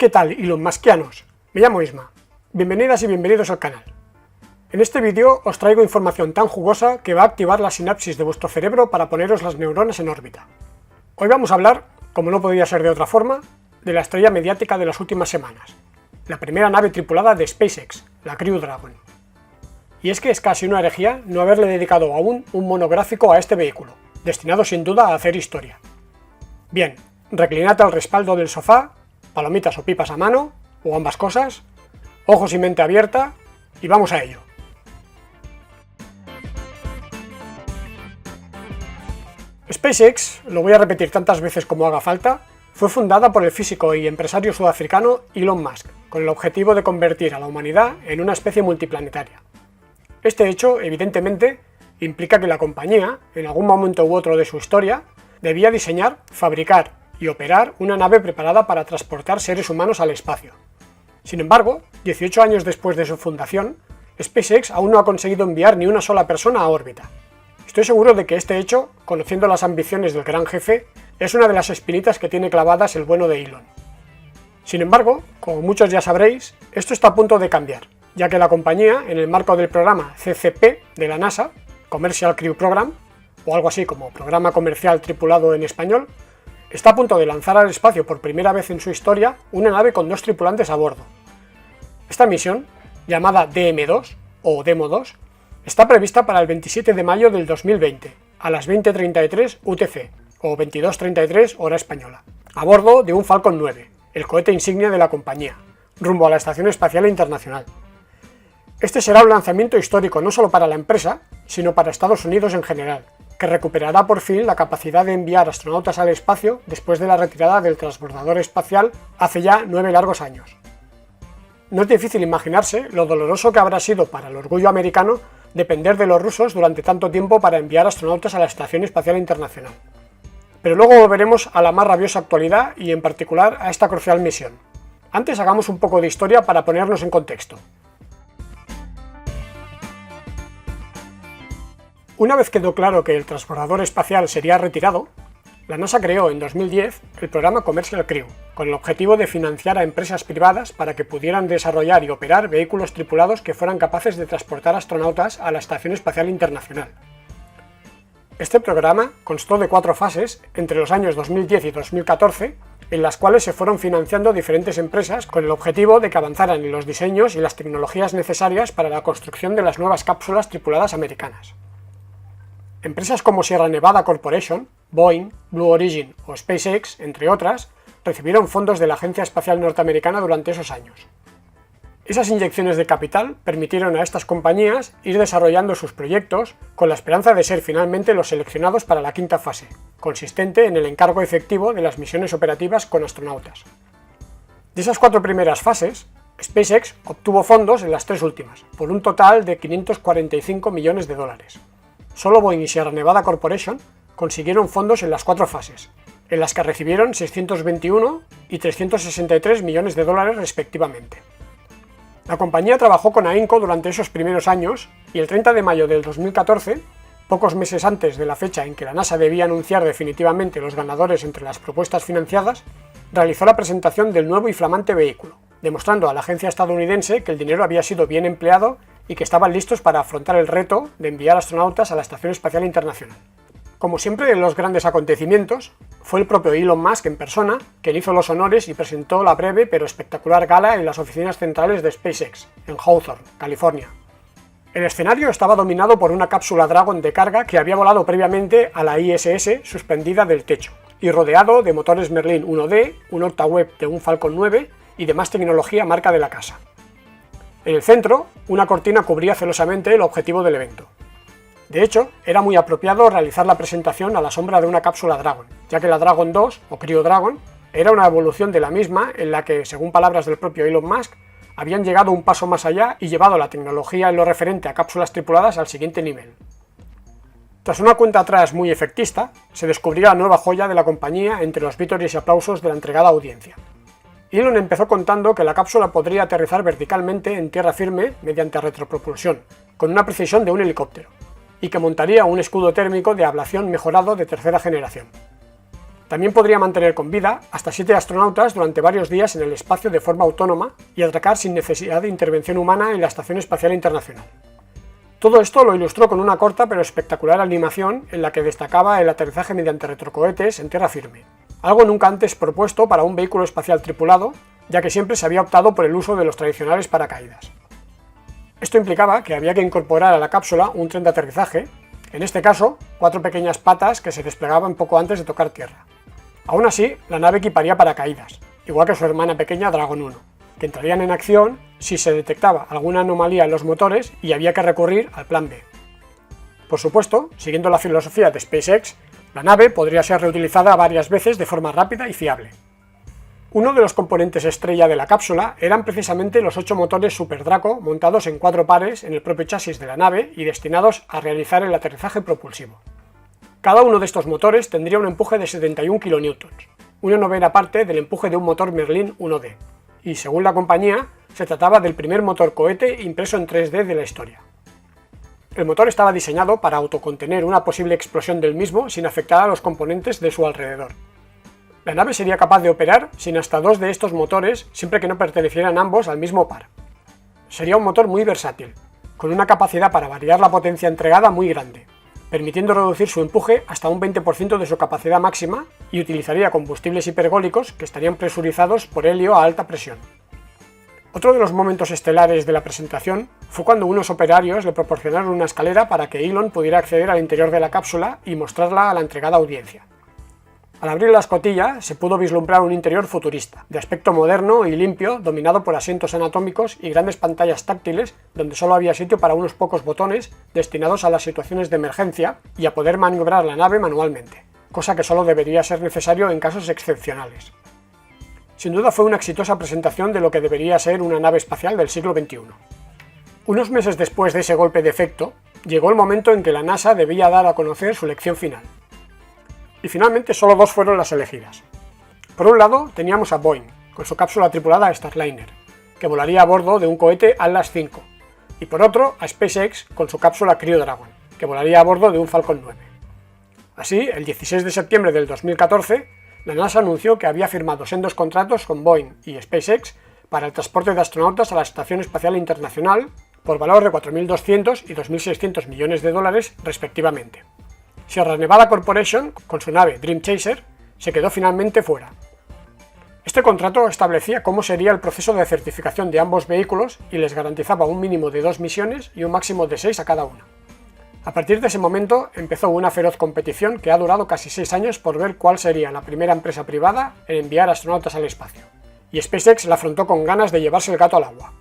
¿Qué tal, Elon Muskianos? Me llamo Isma. Bienvenidas y bienvenidos al canal. En este vídeo os traigo información tan jugosa que va a activar la sinapsis de vuestro cerebro para poneros las neuronas en órbita. Hoy vamos a hablar, como no podía ser de otra forma, de la estrella mediática de las últimas semanas, la primera nave tripulada de SpaceX, la Crew Dragon. Y es que es casi una herejía no haberle dedicado aún un monográfico a este vehículo, destinado sin duda a hacer historia. Bien, reclinad al respaldo del sofá, palomitas o pipas a mano, o ambas cosas, ojos y mente abierta, y vamos a ello. SpaceX, lo voy a repetir tantas veces como haga falta, fue fundada por el físico y empresario sudafricano Elon Musk, con el objetivo de convertir a la humanidad en una especie multiplanetaria. Este hecho, evidentemente, implica que la compañía, en algún momento u otro de su historia, debía diseñar, fabricar y operar una nave preparada para transportar seres humanos al espacio. Sin embargo, 18 años después de su fundación, SpaceX aún no ha conseguido enviar ni una sola persona a órbita. Estoy seguro de que este hecho, conociendo las ambiciones del gran jefe, es una de las espinitas que tiene clavadas el bueno de Elon. Sin embargo, como muchos ya sabréis, esto está a punto de cambiar, ya que la compañía, en el marco del programa CCP de la NASA, Commercial Crew Program, o algo así como Programa Comercial Tripulado en español, está a punto de lanzar al espacio por primera vez en su historia una nave con 2 tripulantes a bordo. Esta misión, llamada DM-2 o Demo-2, está prevista para el 27 de mayo del 2020, a las 20:33 UTC, o 22:33 hora española, a bordo de un Falcon 9, el cohete insignia de la compañía, rumbo a la Estación Espacial Internacional. Este será un lanzamiento histórico no solo para la empresa, sino para Estados Unidos en general, que recuperará por fin la capacidad de enviar astronautas al espacio después de la retirada del transbordador espacial hace ya 9 largos años. No es difícil imaginarse lo doloroso que habrá sido para el orgullo americano depender de los rusos durante tanto tiempo para enviar astronautas a la Estación Espacial Internacional. Pero luego volveremos a la más rabiosa actualidad y en particular a esta crucial misión. Antes hagamos un poco de historia para ponernos en contexto. Una vez quedó claro que el transbordador espacial sería retirado, la NASA creó en 2010 el programa Commercial Crew, con el objetivo de financiar a empresas privadas para que pudieran desarrollar y operar vehículos tripulados que fueran capaces de transportar astronautas a la Estación Espacial Internacional. Este programa constó de 4 fases entre los años 2010 y 2014, en las cuales se fueron financiando diferentes empresas con el objetivo de que avanzaran en los diseños y las tecnologías necesarias para la construcción de las nuevas cápsulas tripuladas americanas. Empresas como Sierra Nevada Corporation, Boeing, Blue Origin o SpaceX, entre otras, recibieron fondos de la Agencia Espacial Norteamericana durante esos años. Esas inyecciones de capital permitieron a estas compañías ir desarrollando sus proyectos con la esperanza de ser finalmente los seleccionados para la quinta fase, consistente en el encargo efectivo de las misiones operativas con astronautas. De esas 4 primeras fases, SpaceX obtuvo fondos en las 3 últimas, por un total de $545 millones. Solo Boeing y Sierra Nevada Corporation consiguieron fondos en las 4 fases, en las que recibieron 621 y 363 millones de dólares respectivamente. La compañía trabajó con AINCO durante esos primeros años y el 30 de mayo del 2014, pocos meses antes de la fecha en que la NASA debía anunciar definitivamente los ganadores entre las propuestas financiadas, realizó la presentación del nuevo y flamante vehículo, demostrando a la agencia estadounidense que el dinero había sido bien empleado y que estaban listos para afrontar el reto de enviar astronautas a la Estación Espacial Internacional. Como siempre en los grandes acontecimientos, fue el propio Elon Musk en persona quien hizo los honores y presentó la breve pero espectacular gala en las oficinas centrales de SpaceX, en Hawthorne, California. El escenario estaba dominado por una cápsula Dragon de carga que había volado previamente a la ISS suspendida del techo, y rodeado de motores Merlin 1D, un Octaweb de un Falcon 9 y demás tecnología marca de la casa. En el centro, una cortina cubría celosamente el objetivo del evento. De hecho, era muy apropiado realizar la presentación a la sombra de una cápsula Dragon, ya que la Dragon 2, o Crew Dragon, era una evolución de la misma en la que, según palabras del propio Elon Musk, habían llegado un paso más allá y llevado la tecnología en lo referente a cápsulas tripuladas al siguiente nivel. Tras una cuenta atrás muy efectista, se descubrió la nueva joya de la compañía entre los vítores y aplausos de la entregada audiencia. Elon empezó contando que la cápsula podría aterrizar verticalmente en tierra firme mediante retropropulsión, con una precisión de un helicóptero, y que montaría un escudo térmico de ablación mejorado de tercera generación. También podría mantener con vida hasta 7 astronautas durante varios días en el espacio de forma autónoma y atracar sin necesidad de intervención humana en la Estación Espacial Internacional. Todo esto lo ilustró con una corta pero espectacular animación en la que destacaba el aterrizaje mediante retrocohetes en tierra firme, algo nunca antes propuesto para un vehículo espacial tripulado, ya que siempre se había optado por el uso de los tradicionales paracaídas. Esto implicaba que había que incorporar a la cápsula un tren de aterrizaje, en este caso 4 pequeñas patas que se desplegaban poco antes de tocar tierra. Aún así, la nave equiparía paracaídas, igual que su hermana pequeña Dragon 1, que entrarían en acción si se detectaba alguna anomalía en los motores y había que recurrir al plan B. Por supuesto, siguiendo la filosofía de SpaceX, la nave podría ser reutilizada varias veces de forma rápida y fiable. Uno de los componentes estrella de la cápsula eran precisamente los 8 motores Super Draco montados en 4 pares en el propio chasis de la nave y destinados a realizar el aterrizaje propulsivo. Cada uno de estos motores tendría un empuje de 71 kN, una novena parte del empuje de un motor Merlin 1D, y según la compañía, se trataba del primer motor cohete impreso en 3D de la historia. El motor estaba diseñado para autocontener una posible explosión del mismo sin afectar a los componentes de su alrededor. La nave sería capaz de operar sin hasta 2 de estos motores siempre que no pertenecieran ambos al mismo par. Sería un motor muy versátil, con una capacidad para variar la potencia entregada muy grande, permitiendo reducir su empuje hasta un 20% de su capacidad máxima y utilizaría combustibles hipergólicos que estarían presurizados por helio a alta presión. Otro de los momentos estelares de la presentación fue cuando unos operarios le proporcionaron una escalera para que Elon pudiera acceder al interior de la cápsula y mostrarla a la entregada audiencia. Al abrir la escotilla se pudo vislumbrar un interior futurista, de aspecto moderno y limpio, dominado por asientos anatómicos y grandes pantallas táctiles donde solo había sitio para unos pocos botones destinados a las situaciones de emergencia y a poder maniobrar la nave manualmente, cosa que solo debería ser necesario en casos excepcionales. Sin duda fue una exitosa presentación de lo que debería ser una nave espacial del siglo XXI. Unos meses después de ese golpe de efecto, llegó el momento en que la NASA debía dar a conocer su lección final. Y finalmente solo 2 fueron las elegidas. Por un lado teníamos a Boeing, con su cápsula tripulada Starliner, que volaría a bordo de un cohete Atlas V, y por otro a SpaceX con su cápsula Crew Dragon, que volaría a bordo de un Falcon 9. Así, el 16 de septiembre del 2014, la NASA anunció que había firmado sendos contratos con Boeing y SpaceX para el transporte de astronautas a la Estación Espacial Internacional por valor de 4.200 y 2.600 millones de dólares respectivamente. Sierra Nevada Corporation, con su nave Dream Chaser, se quedó finalmente fuera. Este contrato establecía cómo sería el proceso de certificación de ambos vehículos y les garantizaba un mínimo de 2 misiones y un máximo de 6 a cada una. A partir de ese momento empezó una feroz competición que ha durado casi 6 años por ver cuál sería la primera empresa privada en enviar astronautas al espacio, y SpaceX la afrontó con ganas de llevarse el gato al agua.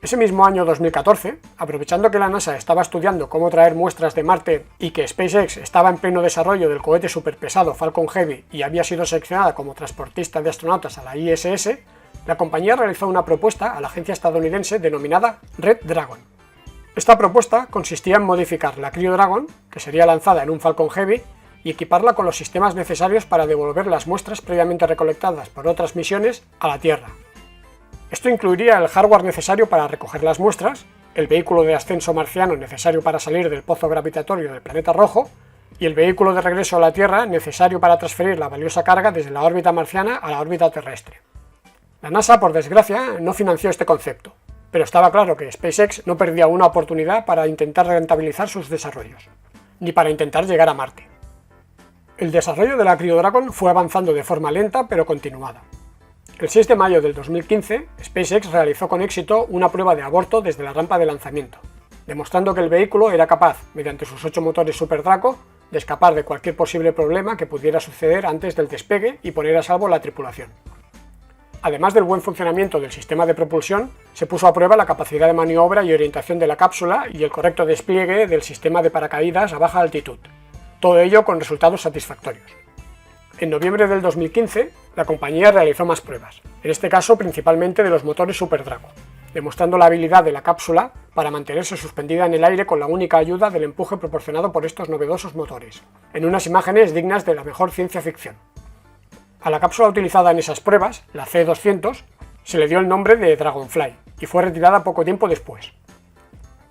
Ese mismo año 2014, aprovechando que la NASA estaba estudiando cómo traer muestras de Marte y que SpaceX estaba en pleno desarrollo del cohete superpesado Falcon Heavy y había sido seleccionada como transportista de astronautas a la ISS, la compañía realizó una propuesta a la agencia estadounidense denominada Red Dragon. Esta propuesta consistía en modificar la Crew Dragon, que sería lanzada en un Falcon Heavy, y equiparla con los sistemas necesarios para devolver las muestras previamente recolectadas por otras misiones a la Tierra. Esto incluiría el hardware necesario para recoger las muestras, el vehículo de ascenso marciano necesario para salir del pozo gravitatorio del planeta rojo, y el vehículo de regreso a la Tierra necesario para transferir la valiosa carga desde la órbita marciana a la órbita terrestre. La NASA, por desgracia, no financió este concepto, pero estaba claro que SpaceX no perdía una oportunidad para intentar rentabilizar sus desarrollos, ni para intentar llegar a Marte. El desarrollo de la Crew Dragon fue avanzando de forma lenta pero continuada. El 6 de mayo del 2015, SpaceX realizó con éxito una prueba de aborto desde la rampa de lanzamiento, demostrando que el vehículo era capaz, mediante sus 8 motores Super Draco, de escapar de cualquier posible problema que pudiera suceder antes del despegue y poner a salvo la tripulación. Además del buen funcionamiento del sistema de propulsión, se puso a prueba la capacidad de maniobra y orientación de la cápsula y el correcto despliegue del sistema de paracaídas a baja altitud, todo ello con resultados satisfactorios. En noviembre del 2015, la compañía realizó más pruebas, en este caso principalmente de los motores Super Draco, demostrando la habilidad de la cápsula para mantenerse suspendida en el aire con la única ayuda del empuje proporcionado por estos novedosos motores, en unas imágenes dignas de la mejor ciencia ficción. A la cápsula utilizada en esas pruebas, la C-200, se le dio el nombre de Dragonfly y fue retirada poco tiempo después.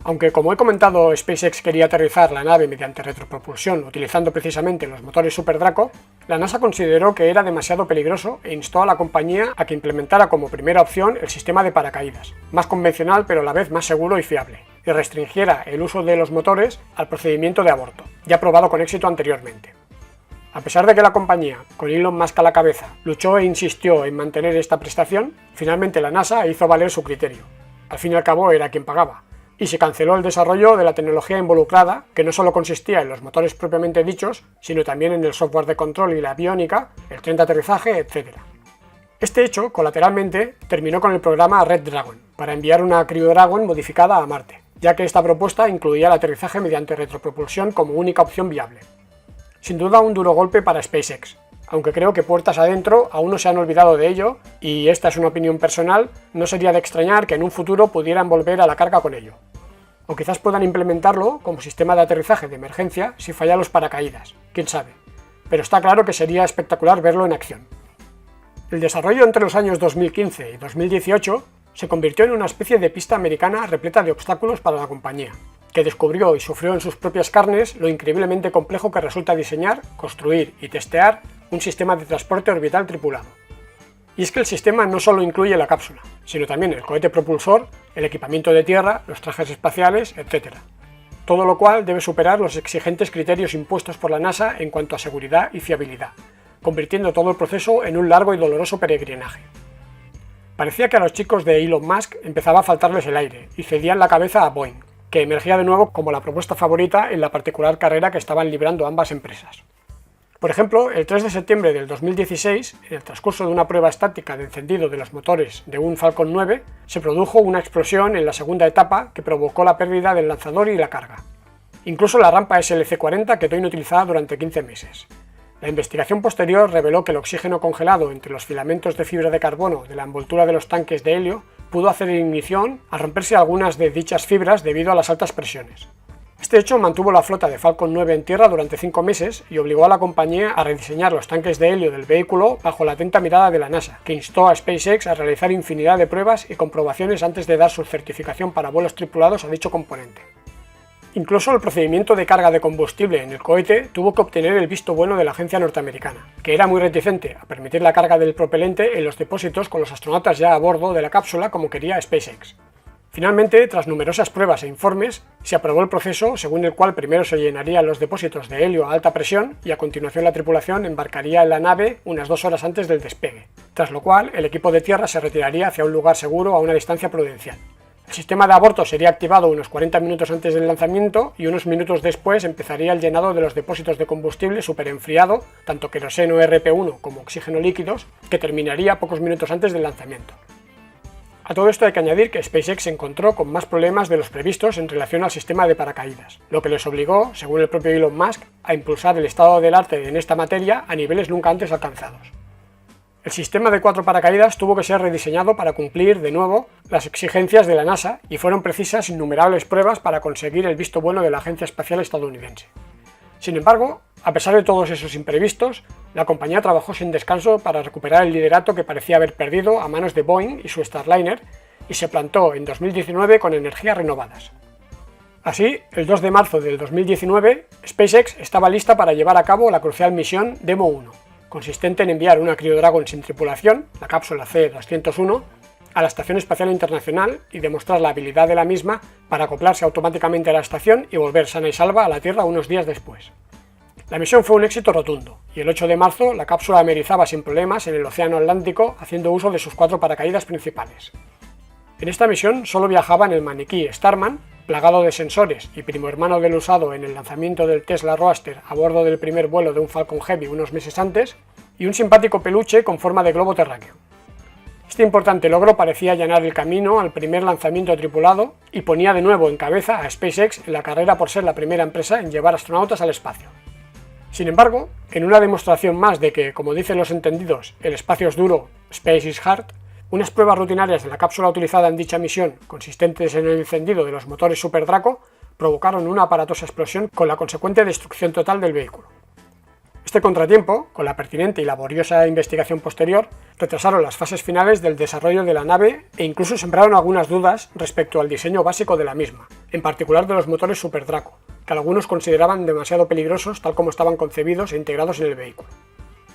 Aunque, como he comentado, SpaceX quería aterrizar la nave mediante retropropulsión utilizando precisamente los motores Super Draco, la NASA consideró que era demasiado peligroso e instó a la compañía a que implementara como primera opción el sistema de paracaídas, más convencional pero a la vez más seguro y fiable, y restringiera el uso de los motores al procedimiento de aborto, ya probado con éxito anteriormente. A pesar de que la compañía, con Elon Musk a la cabeza, luchó e insistió en mantener esta prestación, finalmente la NASA hizo valer su criterio. Al fin y al cabo era quien pagaba, y se canceló el desarrollo de la tecnología involucrada, que no solo consistía en los motores propiamente dichos, sino también en el software de control y la aviónica, el tren de aterrizaje, etc. Este hecho, colateralmente, terminó con el programa Red Dragon, para enviar una Crew Dragon modificada a Marte, ya que esta propuesta incluía el aterrizaje mediante retropropulsión como única opción viable. Sin duda un duro golpe para SpaceX, aunque creo que puertas adentro aún no se han olvidado de ello, y esta es una opinión personal, no sería de extrañar que en un futuro pudieran volver a la carga con ello. O quizás puedan implementarlo como sistema de aterrizaje de emergencia si fallan los paracaídas, quién sabe, pero está claro que sería espectacular verlo en acción. El desarrollo entre los años 2015 y 2018 se convirtió en una especie de pista americana repleta de obstáculos para la compañía, que descubrió y sufrió en sus propias carnes lo increíblemente complejo que resulta diseñar, construir y testear un sistema de transporte orbital tripulado. Y es que el sistema no solo incluye la cápsula, sino también el cohete propulsor, el equipamiento de tierra, los trajes espaciales, etc. Todo lo cual debe superar los exigentes criterios impuestos por la NASA en cuanto a seguridad y fiabilidad, convirtiendo todo el proceso en un largo y doloroso peregrinaje. Parecía que a los chicos de Elon Musk empezaba a faltarles el aire y cedían la cabeza a Boeing, que emergía de nuevo como la propuesta favorita en la particular carrera que estaban librando ambas empresas. Por ejemplo, el 3 de septiembre del 2016, en el transcurso de una prueba estática de encendido de los motores de un Falcon 9, se produjo una explosión en la segunda etapa que provocó la pérdida del lanzador y la carga. Incluso la rampa SLC-40 quedó inutilizada durante 15 meses. La investigación posterior reveló que el oxígeno congelado entre los filamentos de fibra de carbono de la envoltura de los tanques de helio pudo hacer ignición al romperse algunas de dichas fibras debido a las altas presiones. Este hecho mantuvo la flota de Falcon 9 en tierra durante 5 meses y obligó a la compañía a rediseñar los tanques de helio del vehículo bajo la atenta mirada de la NASA, que instó a SpaceX a realizar infinidad de pruebas y comprobaciones antes de dar su certificación para vuelos tripulados a dicho componente. Incluso el procedimiento de carga de combustible en el cohete tuvo que obtener el visto bueno de la agencia norteamericana, que era muy reticente a permitir la carga del propelente en los depósitos con los astronautas ya a bordo de la cápsula como quería SpaceX. Finalmente, tras numerosas pruebas e informes, se aprobó el proceso según el cual primero se llenarían los depósitos de helio a alta presión y a continuación la tripulación embarcaría en la nave unas 2 horas antes del despegue, tras lo cual el equipo de tierra se retiraría hacia un lugar seguro a una distancia prudencial. El sistema de aborto sería activado unos 40 minutos antes del lanzamiento y unos minutos después empezaría el llenado de los depósitos de combustible superenfriado, tanto queroseno RP1 como oxígeno líquidos, que terminaría pocos minutos antes del lanzamiento. A todo esto hay que añadir que SpaceX se encontró con más problemas de los previstos en relación al sistema de paracaídas, lo que les obligó, según el propio Elon Musk, a impulsar el estado del arte en esta materia a niveles nunca antes alcanzados. El sistema de 4 paracaídas tuvo que ser rediseñado para cumplir, de nuevo, las exigencias de la NASA y fueron precisas innumerables pruebas para conseguir el visto bueno de la Agencia Espacial Estadounidense. Sin embargo, a pesar de todos esos imprevistos, la compañía trabajó sin descanso para recuperar el liderato que parecía haber perdido a manos de Boeing y su Starliner y se plantó en 2019 con energías renovadas. Así, el 2 de marzo del 2019, SpaceX estaba lista para llevar a cabo la crucial misión Demo 1, consistente en enviar una Crew Dragon sin tripulación, la cápsula C-201, a la Estación Espacial Internacional y demostrar la habilidad de la misma para acoplarse automáticamente a la estación y volver sana y salva a la Tierra unos días después. La misión fue un éxito rotundo, y el 8 de marzo la cápsula amerizaba sin problemas en el Océano Atlántico haciendo uso de sus 4 paracaídas principales. En esta misión solo viajaban el maniquí Starman, plagado de sensores y primo hermano del usado en el lanzamiento del Tesla Roadster a bordo del primer vuelo de un Falcon Heavy unos meses antes, y un simpático peluche con forma de globo terráqueo. Este importante logro parecía allanar el camino al primer lanzamiento tripulado y ponía de nuevo en cabeza a SpaceX en la carrera por ser la primera empresa en llevar astronautas al espacio. Sin embargo, en una demostración más de que, como dicen los entendidos, el espacio es duro, space is hard, unas pruebas rutinarias de la cápsula utilizada en dicha misión, consistentes en el encendido de los motores Super Draco, provocaron una aparatosa explosión con la consecuente destrucción total del vehículo. Este contratiempo, con la pertinente y laboriosa investigación posterior, retrasaron las fases finales del desarrollo de la nave e incluso sembraron algunas dudas respecto al diseño básico de la misma, en particular de los motores Super Draco, que algunos consideraban demasiado peligrosos tal como estaban concebidos e integrados en el vehículo.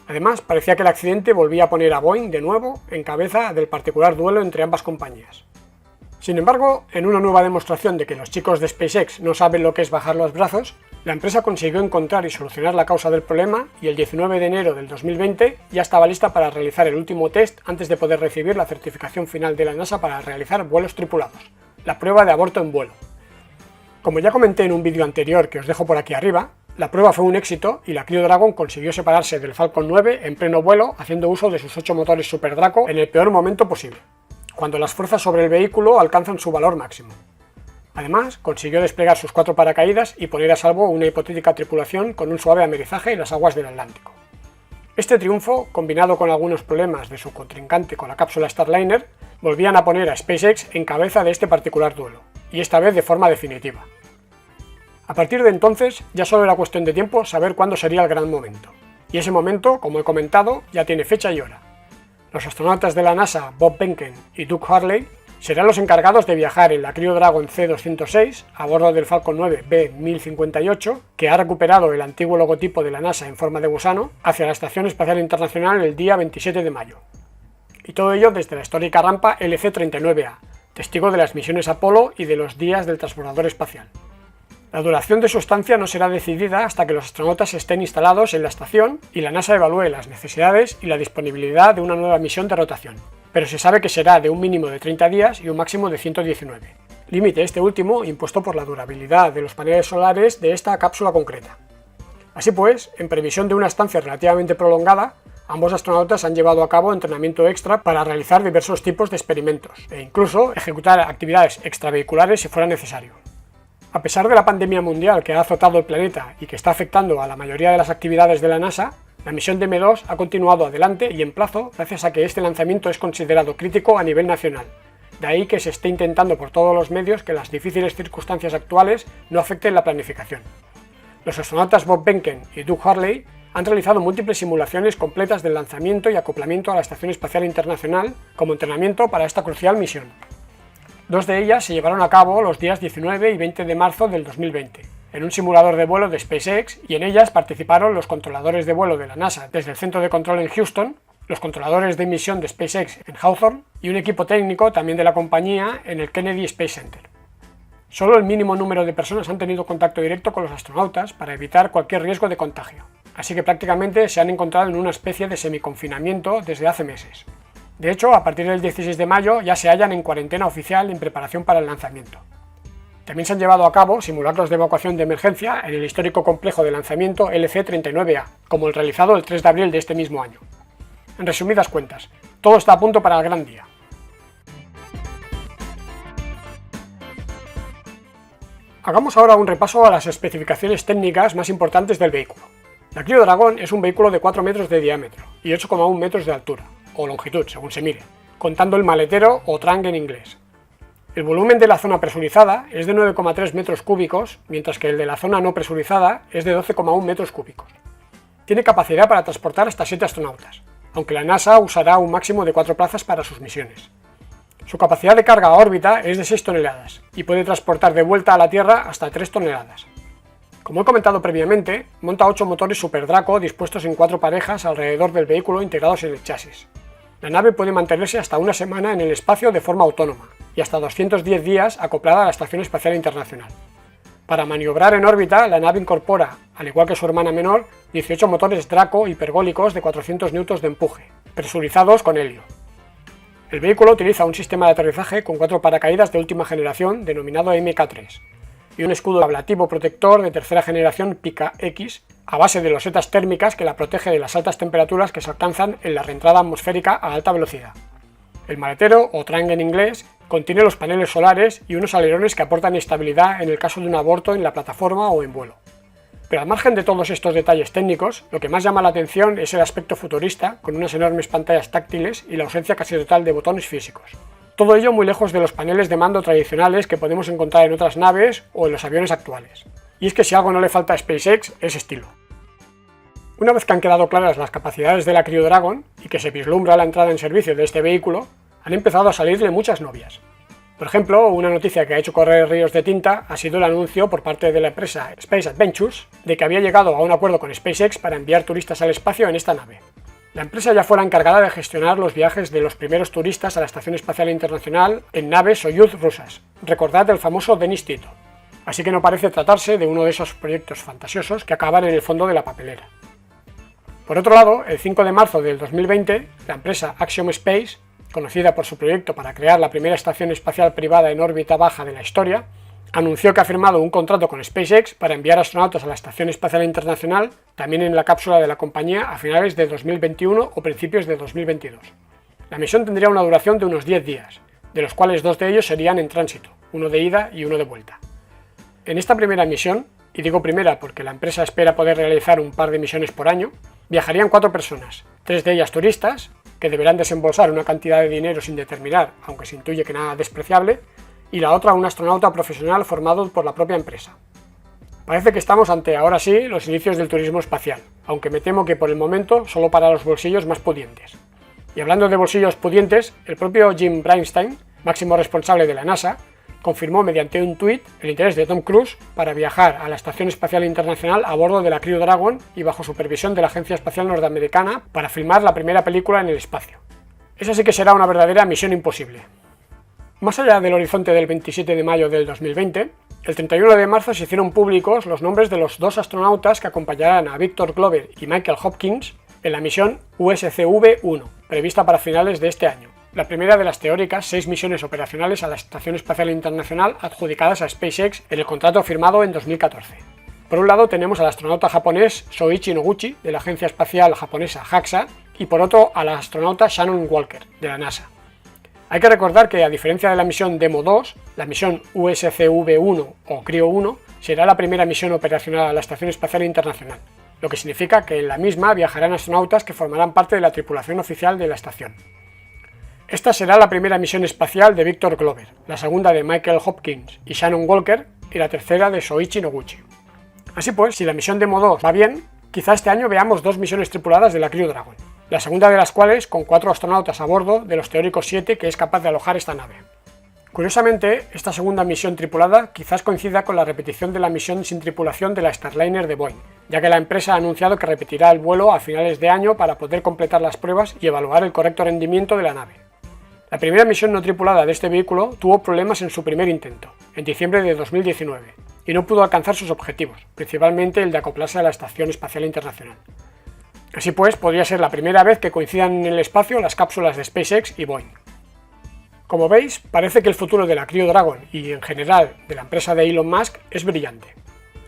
Además, parecía que el accidente volvía a poner a Boeing de nuevo en cabeza del particular duelo entre ambas compañías. Sin embargo, en una nueva demostración de que los chicos de SpaceX no saben lo que es bajar los brazos, la empresa consiguió encontrar y solucionar la causa del problema y el 19 de enero del 2020 ya estaba lista para realizar el último test antes de poder recibir la certificación final de la NASA para realizar vuelos tripulados, la prueba de aborto en vuelo. Como ya comenté en un vídeo anterior que os dejo por aquí arriba, la prueba fue un éxito y la Crew Dragon consiguió separarse del Falcon 9 en pleno vuelo haciendo uso de sus 8 motores Super Draco en el peor momento posible, cuando las fuerzas sobre el vehículo alcanzan su valor máximo. Además, consiguió desplegar sus 4 paracaídas y poner a salvo una hipotética tripulación con un suave amerizaje en las aguas del Atlántico. Este triunfo, combinado con algunos problemas de su contrincante con la cápsula Starliner, volvían a poner a SpaceX en cabeza de este particular duelo, y esta vez de forma definitiva. A partir de entonces, ya solo era cuestión de tiempo saber cuándo sería el gran momento, y ese momento, como he comentado, ya tiene fecha y hora. Los astronautas de la NASA, Bob Behnken y Doug Hurley, serán los encargados de viajar en la Crew Dragon C-206 a bordo del Falcon 9 B-1058, que ha recuperado el antiguo logotipo de la NASA en forma de gusano, hacia la Estación Espacial Internacional el día 27 de mayo. Y todo ello desde la histórica rampa LC-39A, testigo de las misiones Apolo y de los días del transbordador espacial. La duración de su estancia no será decidida hasta que los astronautas estén instalados en la estación y la NASA evalúe las necesidades y la disponibilidad de una nueva misión de rotación, pero se sabe que será de un mínimo de 30 días y un máximo de 119, límite este último impuesto por la durabilidad de los paneles solares de esta cápsula concreta. Así pues, en previsión de una estancia relativamente prolongada, ambos astronautas han llevado a cabo entrenamiento extra para realizar diversos tipos de experimentos e incluso ejecutar actividades extravehiculares si fuera necesario. A pesar de la pandemia mundial que ha azotado el planeta y que está afectando a la mayoría de las actividades de la NASA, la misión de M2 ha continuado adelante y en plazo gracias a que este lanzamiento es considerado crítico a nivel nacional. De ahí que se esté intentando por todos los medios que las difíciles circunstancias actuales no afecten la planificación. Los astronautas Bob Behnken y Doug Hurley han realizado múltiples simulaciones completas del lanzamiento y acoplamiento a la Estación Espacial Internacional como entrenamiento para esta crucial misión. 2 de ellas se llevaron a cabo los días 19 y 20 de marzo del 2020, en un simulador de vuelo de SpaceX, y en ellas participaron los controladores de vuelo de la NASA desde el centro de control en Houston, los controladores de misión de SpaceX en Hawthorne y un equipo técnico también de la compañía en el Kennedy Space Center. Solo el mínimo número de personas han tenido contacto directo con los astronautas para evitar cualquier riesgo de contagio, así que prácticamente se han encontrado en una especie de semiconfinamiento desde hace meses. De hecho, a partir del 16 de mayo ya se hallan en cuarentena oficial en preparación para el lanzamiento. También se han llevado a cabo simulacros de evacuación de emergencia en el histórico complejo de lanzamiento LC-39A, como el realizado el 3 de abril de este mismo año. En resumidas cuentas, todo está a punto para el gran día. Hagamos ahora un repaso a las especificaciones técnicas más importantes del vehículo. La Crew Dragon es un vehículo de 4 metros de diámetro y 8,1 metros de altura, o longitud, según se mire, contando el maletero o trunk en inglés. El volumen de la zona presurizada es de 9,3 metros cúbicos, mientras que el de la zona no presurizada es de 12,1 metros cúbicos. Tiene capacidad para transportar hasta 7 astronautas, aunque la NASA usará un máximo de 4 plazas para sus misiones. Su capacidad de carga a órbita es de 6 toneladas y puede transportar de vuelta a la Tierra hasta 3 toneladas. Como he comentado previamente, monta 8 motores Super Draco dispuestos en 4 parejas alrededor del vehículo integrados en el chasis. La nave puede mantenerse hasta una semana en el espacio de forma autónoma y hasta 210 días acoplada a la Estación Espacial Internacional. Para maniobrar en órbita, la nave incorpora, al igual que su hermana menor, 18 motores Draco hipergólicos de 400 N de empuje, presurizados con helio. El vehículo utiliza un sistema de aterrizaje con 4 paracaídas de última generación denominado MK3 y un escudo ablativo protector de tercera generación Pika-X a base de losetas térmicas que la protege de las altas temperaturas que se alcanzan en la reentrada atmosférica a alta velocidad. El maletero, o trunk en inglés, contiene los paneles solares y unos alerones que aportan estabilidad en el caso de un aborto en la plataforma o en vuelo. Pero al margen de todos estos detalles técnicos, lo que más llama la atención es el aspecto futurista, con unas enormes pantallas táctiles y la ausencia casi total de botones físicos. Todo ello muy lejos de los paneles de mando tradicionales que podemos encontrar en otras naves o en los aviones actuales. Y es que si algo no le falta a SpaceX es estilo. Una vez que han quedado claras las capacidades de la Crew Dragon y que se vislumbra la entrada en servicio de este vehículo, han empezado a salirle muchas novias. Por ejemplo, una noticia que ha hecho correr ríos de tinta ha sido el anuncio por parte de la empresa Space Adventures de que había llegado a un acuerdo con SpaceX para enviar turistas al espacio en esta nave. La empresa ya fue la encargada de gestionar los viajes de los primeros turistas a la Estación Espacial Internacional en naves Soyuz rusas. Recordad el famoso Denis Tito. Así que no parece tratarse de uno de esos proyectos fantasiosos que acaban en el fondo de la papelera. Por otro lado, el 5 de marzo del 2020, la empresa Axiom Space, conocida por su proyecto para crear la primera estación espacial privada en órbita baja de la historia, anunció que ha firmado un contrato con SpaceX para enviar astronautas a la Estación Espacial Internacional, también en la cápsula de la compañía, a finales de 2021 o principios de 2022. La misión tendría una duración de unos 10 días, de los cuales 2 de ellos serían en tránsito, uno de ida y uno de vuelta. En esta primera misión, y digo primera porque la empresa espera poder realizar un par de misiones por año, viajarían 4 personas, 3 de ellas turistas, que deberán desembolsar una cantidad de dinero sin determinar, aunque se intuye que nada despreciable, y la otra un astronauta profesional formado por la propia empresa. Parece que estamos ante, ahora sí, los inicios del turismo espacial, aunque me temo que por el momento solo para los bolsillos más pudientes. Y hablando de bolsillos pudientes, el propio Jim Bridenstine, máximo responsable de la NASA, confirmó mediante un tuit el interés de Tom Cruise para viajar a la Estación Espacial Internacional a bordo de la Crew Dragon y bajo supervisión de la Agencia Espacial Norteamericana para filmar la primera película en el espacio. Esa sí que será una verdadera misión imposible. Más allá del horizonte del 27 de mayo del 2020, el 31 de marzo se hicieron públicos los nombres de los 2 astronautas que acompañarán a Victor Glover y Michael Hopkins en la misión USCV-1, prevista para finales de este año. La primera de las teóricas 6 misiones operacionales a la Estación Espacial Internacional adjudicadas a SpaceX en el contrato firmado en 2014. Por un lado tenemos al astronauta japonés Soichi Noguchi, de la agencia espacial japonesa JAXA, y por otro a la astronauta Shannon Walker, de la NASA. Hay que recordar que, a diferencia de la misión Demo 2, la misión USCV-1 o CRIO-1 será la primera misión operacional a la Estación Espacial Internacional, lo que significa que en la misma viajarán astronautas que formarán parte de la tripulación oficial de la estación. Esta será la primera misión espacial de Victor Glover, la segunda de Michael Hopkins y Shannon Walker y la tercera de Soichi Noguchi. Así pues, si la misión Demo 2 va bien, quizá este año veamos 2 misiones tripuladas de la Crew Dragon, la segunda de las cuales con 4 astronautas a bordo de los teóricos 7 que es capaz de alojar esta nave. Curiosamente, esta segunda misión tripulada quizás coincida con la repetición de la misión sin tripulación de la Starliner de Boeing, ya que la empresa ha anunciado que repetirá el vuelo a finales de año para poder completar las pruebas y evaluar el correcto rendimiento de la nave. La primera misión no tripulada de este vehículo tuvo problemas en su primer intento, en diciembre de 2019, y no pudo alcanzar sus objetivos, principalmente el de acoplarse a la Estación Espacial Internacional. Así pues, podría ser la primera vez que coincidan en el espacio las cápsulas de SpaceX y Boeing. Como veis, parece que el futuro de la Crew Dragon y, en general, de la empresa de Elon Musk es brillante.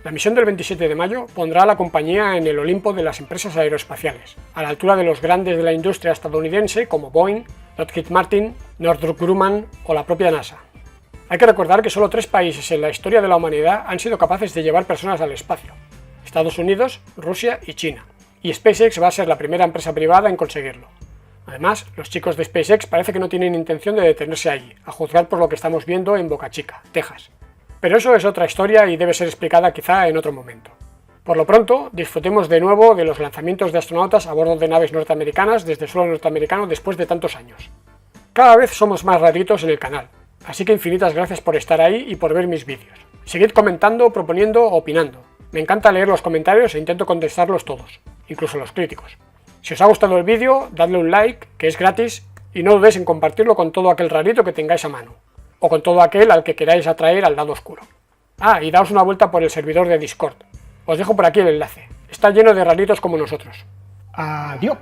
La misión del 27 de mayo pondrá a la compañía en el Olimpo de las empresas aeroespaciales, a la altura de los grandes de la industria estadounidense como Boeing, Lockheed Martin, Northrop Grumman o la propia NASA. Hay que recordar que solo 3 países en la historia de la humanidad han sido capaces de llevar personas al espacio: Estados Unidos, Rusia y China, y SpaceX va a ser la primera empresa privada en conseguirlo. Además, los chicos de SpaceX parece que no tienen intención de detenerse allí, a juzgar por lo que estamos viendo en Boca Chica, Texas. Pero eso es otra historia y debe ser explicada quizá en otro momento. Por lo pronto, disfrutemos de nuevo de los lanzamientos de astronautas a bordo de naves norteamericanas desde suelo norteamericano después de tantos años. Cada vez somos más raritos en el canal, así que infinitas gracias por estar ahí y por ver mis vídeos. Seguid comentando, proponiendo, opinando. Me encanta leer los comentarios e intento contestarlos todos, incluso los críticos. Si os ha gustado el vídeo, dadle un like, que es gratis, y no dudéis en compartirlo con todo aquel rarito que tengáis a mano, o con todo aquel al que queráis atraer al lado oscuro. Ah, y daos una vuelta por el servidor de Discord. Os dejo por aquí el enlace. Está lleno de raritos como nosotros. Adiós.